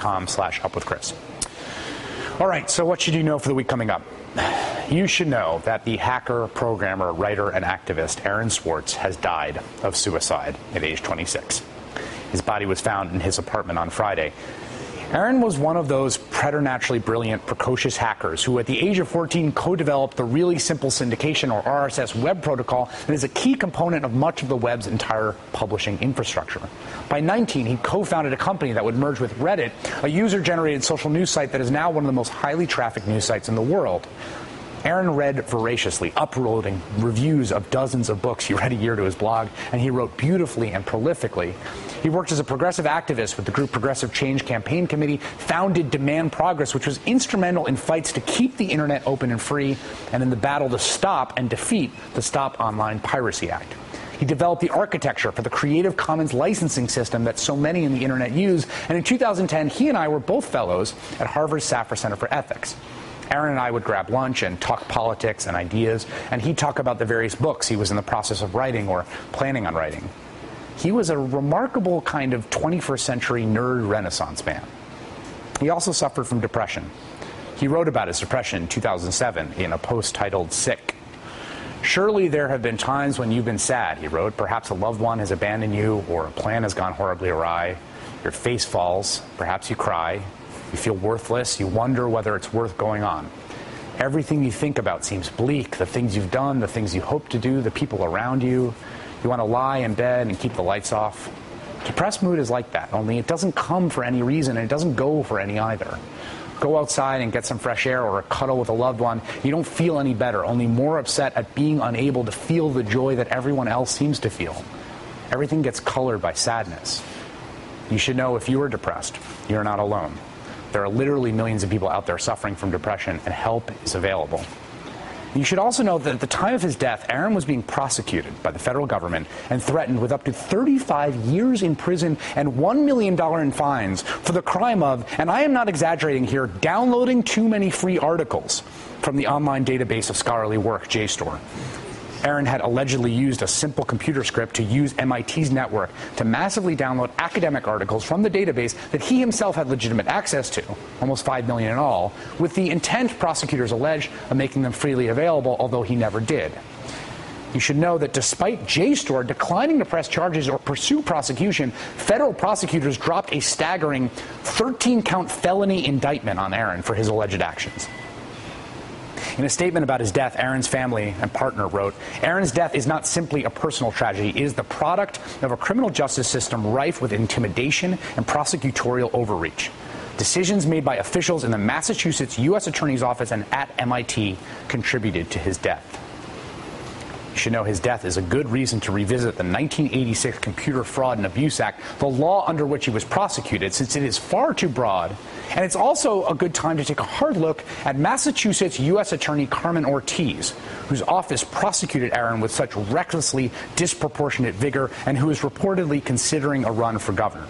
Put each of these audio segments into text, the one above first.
youtube.com/upwithchris. All right, so what should you know for the week coming up? You should know that the hacker, programmer, writer, and activist Aaron Swartz has died of suicide at age 26. His body was found in his apartment on Friday. Aaron was one of those preternaturally brilliant, precocious hackers who at the age of 14 co-developed the Really Simple Syndication, or RSS, web protocol that is a key component of much of the web's entire publishing infrastructure. By 19, he co-founded a company that would merge with Reddit, a user-generated social news site that is now one of the most highly trafficked news sites in the world. Aaron read voraciously, uploading reviews of dozens of books. He read a year to his blog, and he wrote beautifully and prolifically. He worked as a progressive activist with the group Progressive Change Campaign Committee, founded Demand Progress, which was instrumental in fights to keep the internet open and free, and in the battle to stop and defeat the Stop Online Piracy Act. He developed the architecture for the Creative Commons licensing system that so many in the internet use, and in 2010, he and I were both fellows at Harvard's Safra Center for Ethics. Aaron and I would grab lunch and talk politics and ideas, and he'd talk about the various books he was in the process of writing or planning on writing. He was a remarkable kind of 21st century nerd renaissance man. He also suffered from depression. He wrote about his depression in 2007 in a post titled Sick. Surely there have been times when you've been sad, he wrote. Perhaps a loved one has abandoned you, or a plan has gone horribly awry. Your face falls, perhaps you cry. You feel worthless, you wonder whether it's worth going on. Everything you think about seems bleak, the things you've done, the things you hope to do, the people around you. You want to lie in bed and keep the lights off. Depressed mood is like that, only it doesn't come for any reason and it doesn't go for any either. Go outside and get some fresh air or a cuddle with a loved one. You don't feel any better, only more upset at being unable to feel the joy that everyone else seems to feel. Everything gets colored by sadness. You should know if you are depressed, you're not alone. There are literally millions of people out there suffering from depression, and help is available. You should also know that at the time of his death, Aaron was being prosecuted by the federal government and threatened with up to 35 years in prison and $1 million in fines for the crime of, and I am not exaggerating here, downloading too many free articles from the online database of scholarly work, JSTOR. Aaron had allegedly used a simple computer script to use MIT's network to massively download academic articles from the database that he himself had legitimate access to, almost 5 million in all, with the intent, prosecutors allege, of making them freely available, although he never did. You should know that despite JSTOR declining to press charges or pursue prosecution, federal prosecutors dropped a staggering 13-count felony indictment on Aaron for his alleged actions. In a statement about his death, Aaron's family and partner wrote, "Aaron's death is not simply a personal tragedy. It is the product of a criminal justice system rife with intimidation and prosecutorial overreach. Decisions made by officials in the Massachusetts U.S. Attorney's Office and at MIT contributed to his death." You should know his death is a good reason to revisit the 1986 Computer Fraud and Abuse Act, the law under which he was prosecuted, since it is far too broad. And it's also a good time to take a hard look at Massachusetts U.S. Attorney Carmen Ortiz, whose office prosecuted Aaron with such recklessly disproportionate vigor and who is reportedly considering a run for governor.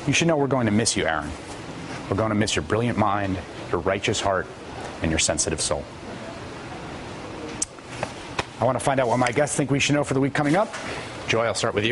You should know we're going to miss you, Aaron. We're going to miss your brilliant mind, your righteous heart, and your sensitive soul. I want to find out what my guests think we should know for the week coming up. Joy, I'll start with you.